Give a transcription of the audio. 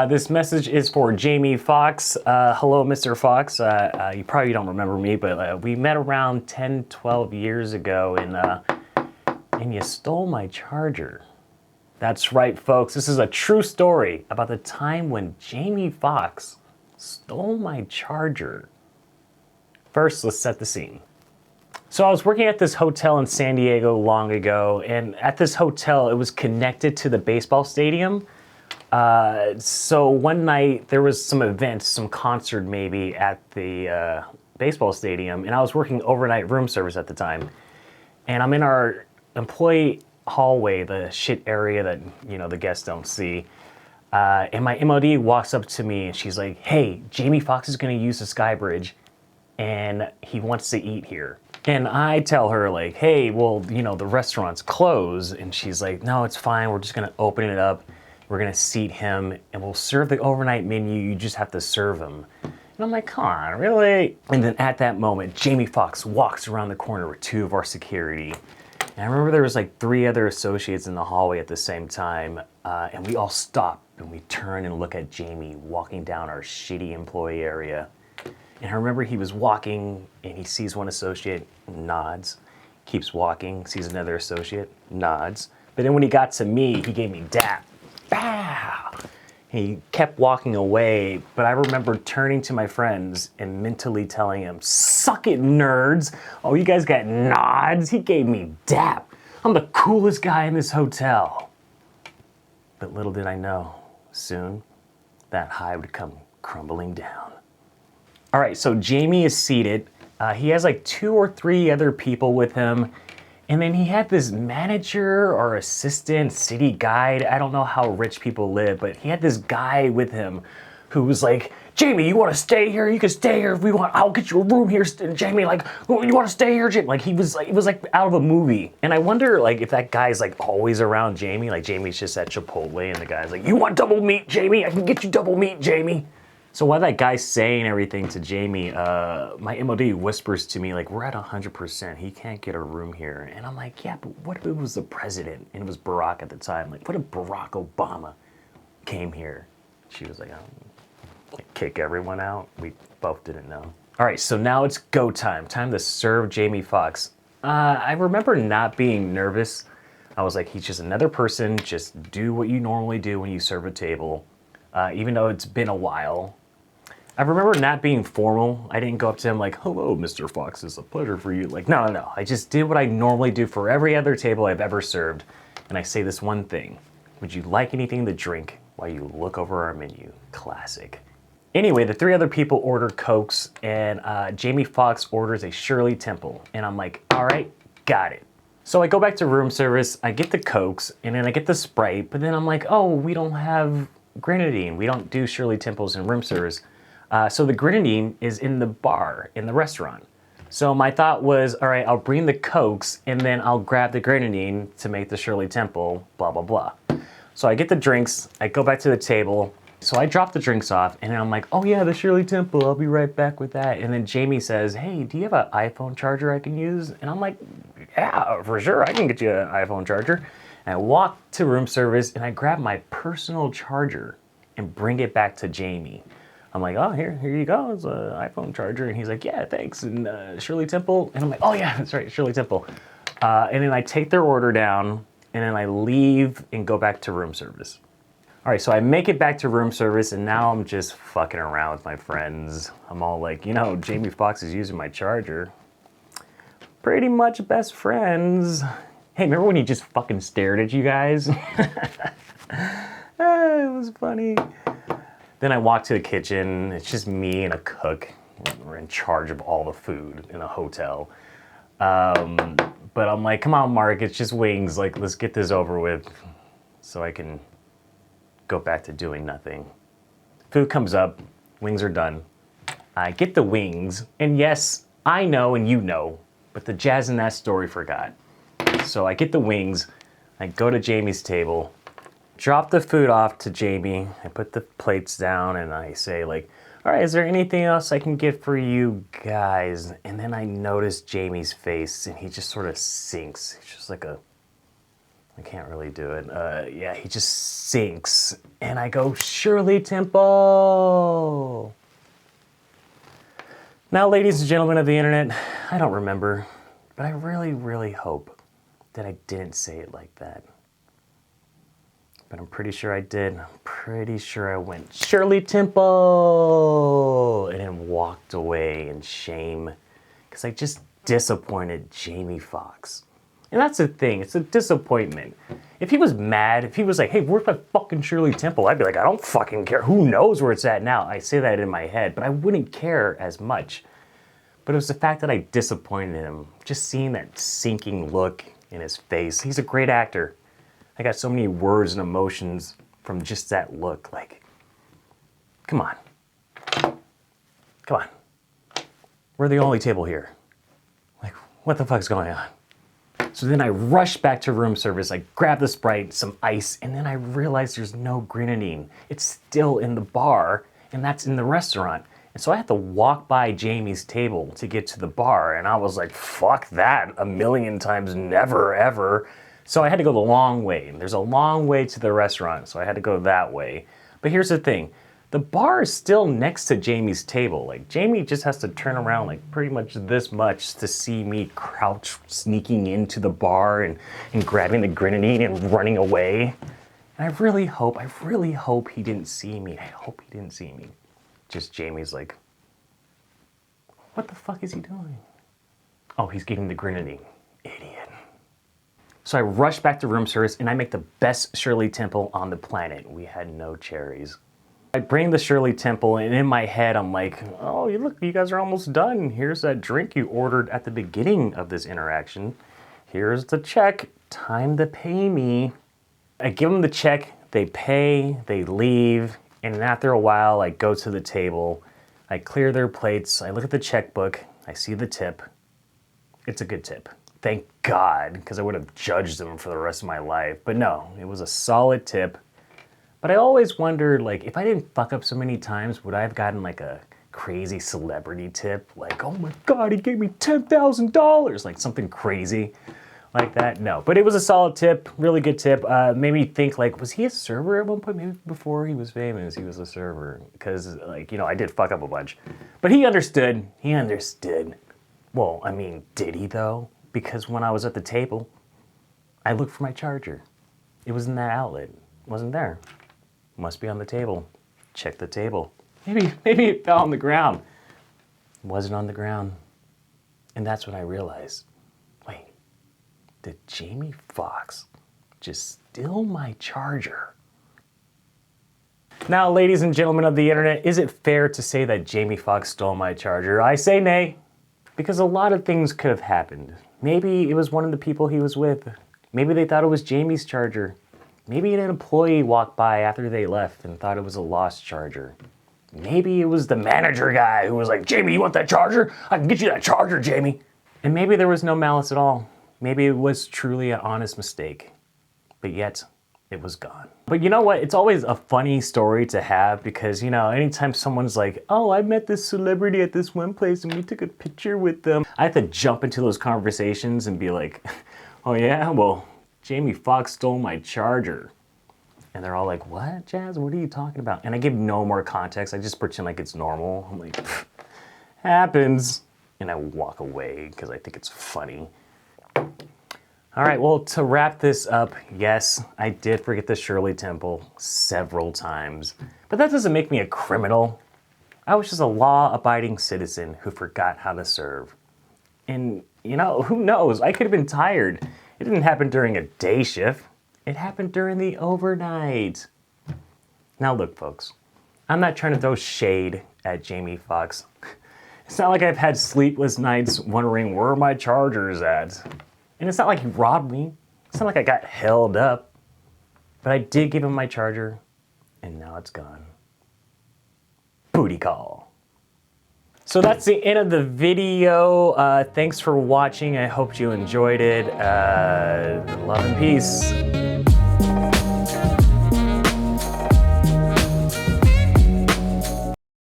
This message is for Jamie Foxx. Hello, Mr. Fox. You probably don't remember me, but we met around 10, 12 years ago, and you stole my charger. That's right, folks. This is a true story about the time when Jamie Foxx stole my charger. First, let's set the scene. So I was working at this hotel in San Diego long ago, and at this hotel, it was connected to the baseball stadium. So one night there was some event, some concert maybe at the baseball stadium, and I was working overnight room service at the time. And I'm in our employee hallway, the shit area that, you know, the guests don't see. And my MOD walks up to me and she's like, "Hey, Jamie Foxx is gonna use the Sky Bridge and he wants to eat here." And I tell her like, "Hey, well, you know, the restaurant's closed." And she's like, "No, it's fine. We're just gonna open it up. We're gonna seat him and we'll serve the overnight menu. You just have to serve him." And I'm like, "Come on, really?" And then at that moment, Jamie Foxx walks around the corner with two of our security. And I remember there was like 3 other associates in the hallway at the same time. And we all stop and we turn and look at Jamie walking down our shitty employee area. And I remember he was walking and he sees one associate, nods, keeps walking, sees another associate, nods. But then when he got to me, he gave me dap. Bow! He kept walking away, but I remember turning to my friends and mentally telling him, "Suck it, nerds. Oh, you guys got nods? He gave me dap. I'm the coolest guy in this hotel." But little did I know, soon that high would come crumbling down. All right, so Jamie is seated. He has like 2 or 3 other people with him. And then he had this manager or assistant, city guide. I don't know how rich people live, but he had this guy with him who was like, "Jamie, you want to stay here? You can stay here if we want. I'll get you a room here, Jamie. Like, oh, you want to stay here, Jamie?" Like he was like, it was like out of a movie. And I wonder like if that guy's like always around Jamie. Like Jamie's just at Chipotle, and the guy's like, "You want double meat, Jamie? I can get you double meat, Jamie." So while that guy's saying everything to Jamie, my MOD whispers to me, like, "We're at 100%. He can't get a room here." And I'm like, "Yeah, but what if it was the president?" And it was Barack at the time. Like, what if Barack Obama came here? She was like, "Oh, kick everyone out?" We both didn't know. All right, so now it's go time. Time to serve Jamie Foxx. I remember not being nervous. I was like, he's just another person. Just do what you normally do when you serve a table. Even though it's been a while. I remember not being formal. I didn't go up to him like, "Hello, Mr. Fox, it's a pleasure for you." Like, no. I just did what I normally do for every other table I've ever served. And I say this one thing: "Would you like anything to drink while you look over our menu?" Classic. Anyway, the 3 other people order Cokes, and Jamie Foxx orders a Shirley Temple. And I'm like, all right, got it. So I go back to room service, I get the Cokes, and then I get the Sprite, but then I'm like, oh, we don't have grenadine. We don't do Shirley Temples in room service. So the grenadine is in the bar, in the restaurant. So my thought was, all right, I'll bring the Cokes and then I'll grab the grenadine to make the Shirley Temple, blah, blah, blah. So I get the drinks, I go back to the table. So I drop the drinks off and then I'm like, oh yeah, the Shirley Temple, I'll be right back with that. And then Jamie says, "Hey, do you have an iPhone charger I can use?" And I'm like, yeah, for sure, I can get you an iPhone charger. And I walk to room service and I grab my personal charger and bring it back to Jamie. I'm like, "Oh, here you go. It's an iPhone charger." And he's like, "Yeah, thanks." And Shirley Temple. And I'm like, "Oh yeah, that's right, Shirley Temple." And then I take their order down and then I leave and go back to room service. All right, so I make it back to room service and now I'm just fucking around with my friends. I'm all like, you know, Jamie Foxx is using my charger. Pretty much best friends. Hey, remember when he just fucking stared at you guys? It was funny. Then I walk to the kitchen. It's just me and a cook. We're in charge of all the food in a hotel. But I'm like, "Come on, Mark, it's just wings. Like, let's get this over with so I can go back to doing nothing." Food comes up. Wings are done. I get the wings. And yes, I know and you know, but the jazz in that story forgot. So I get the wings. I go to Jamie's table. Drop the food off to Jamie. I put the plates down and I say like, "All right, is there anything else I can get for you guys?" And then I notice Jamie's face and he just sort of sinks. It's just like I can't really do it. Yeah, he just sinks. And I go, Shirley Temple. Now, ladies and gentlemen of the internet, I don't remember, but I really, really hope that I didn't say it like that. But I'm pretty sure I did. I'm pretty sure I went, Shirley Temple, and then walked away in shame because I just disappointed Jamie Foxx. And that's the thing, it's a disappointment. If he was mad, if he was like, hey, where's my fucking Shirley Temple? I'd be like, I don't fucking care. Who knows where it's at now? I say that in my head, but I wouldn't care as much. But it was the fact that I disappointed him. Just seeing that sinking look in his face. He's a great actor. I got so many words and emotions from just that look. Like, come on. Come on. We're the only table here. Like, what the fuck's going on? So then I rush back to room service, I grab the Sprite, some ice, and then I realize there's no grenadine. It's still in the bar, and that's in the restaurant. And so I had to walk by Jamie's table to get to the bar, and I was like, fuck that, a million times never, ever. So I had to go the long way, and there's a long way to the restaurant, so I had to go that way. But here's the thing. The bar is still next to Jamie's table. Like, Jamie just has to turn around like pretty much this much to see me crouch, sneaking into the bar and grabbing the grenadine and running away. And I really hope he didn't see me. I hope he didn't see me. Just Jamie's like, what the fuck is he doing? Oh, he's getting the grenadine. Idiot. So I rush back to room service and I make the best Shirley Temple on the planet. We had no cherries. I bring the Shirley Temple, and in my head, I'm like, oh, look, you guys are almost done. Here's that drink you ordered at the beginning of this interaction. Here's the check. Time to pay me. I give them the check. They pay. They leave. And after a while, I go to the table. I clear their plates. I look at the checkbook. I see the tip. It's a good tip. Thank God, because I would have judged them for the rest of my life. But no, it was a solid tip. But I always wondered, like, if I didn't fuck up so many times, would I have gotten like a crazy celebrity tip? Like, oh my God, he gave me $10,000, like something crazy like that. No, but it was a solid tip, really good tip. Made me think, like, was he a server at one point? Maybe before he was famous, he was a server. Because, like, you know, I did fuck up a bunch. But he understood. He understood. Well, I mean, did he though? Because when I was at the table, I looked for my charger. It was in that outlet. It wasn't there. Must be on the table. Check the table. Maybe it fell on the ground. It wasn't on the ground. And that's when I realized, wait, did Jamie Foxx just steal my charger? Now, ladies and gentlemen of the internet, is it fair to say that Jamie Foxx stole my charger? I say nay, because a lot of things could have happened. Maybe it was one of the people he was with. Maybe they thought it was Jamie's charger. Maybe an employee walked by after they left and thought it was a lost charger. Maybe it was the manager guy who was like, Jamie, you want that charger? I can get you that charger, Jamie. And maybe there was no malice at all. Maybe it was truly an honest mistake. But yet, it was gone. But you know what? It's always a funny story to have because, you know, anytime someone's like, oh, I met this celebrity at this one place and we took a picture with them, I have to jump into those conversations and be like, oh yeah, well, Jamie Foxx stole my charger. And they're all like, what, Jazz? What are you talking about? And I give no more context. I just pretend like it's normal. I'm like, happens. And I walk away because I think it's funny. All right, well, to wrap this up, yes, I did forget the Shirley Temple several times. But that doesn't make me a criminal. I was just a law-abiding citizen who forgot how to serve. And, you know, who knows? I could have been tired. It didn't happen during a day shift. It happened during the overnight. Now look, folks, I'm not trying to throw shade at Jamie Foxx. It's not like I've had sleepless nights wondering where my charger's at. And it's not like he robbed me. It's not like I got held up. But I did give him my charger, and now it's gone. Booty call. So that's the end of the video. Thanks for watching. I hope you enjoyed it. Love and peace.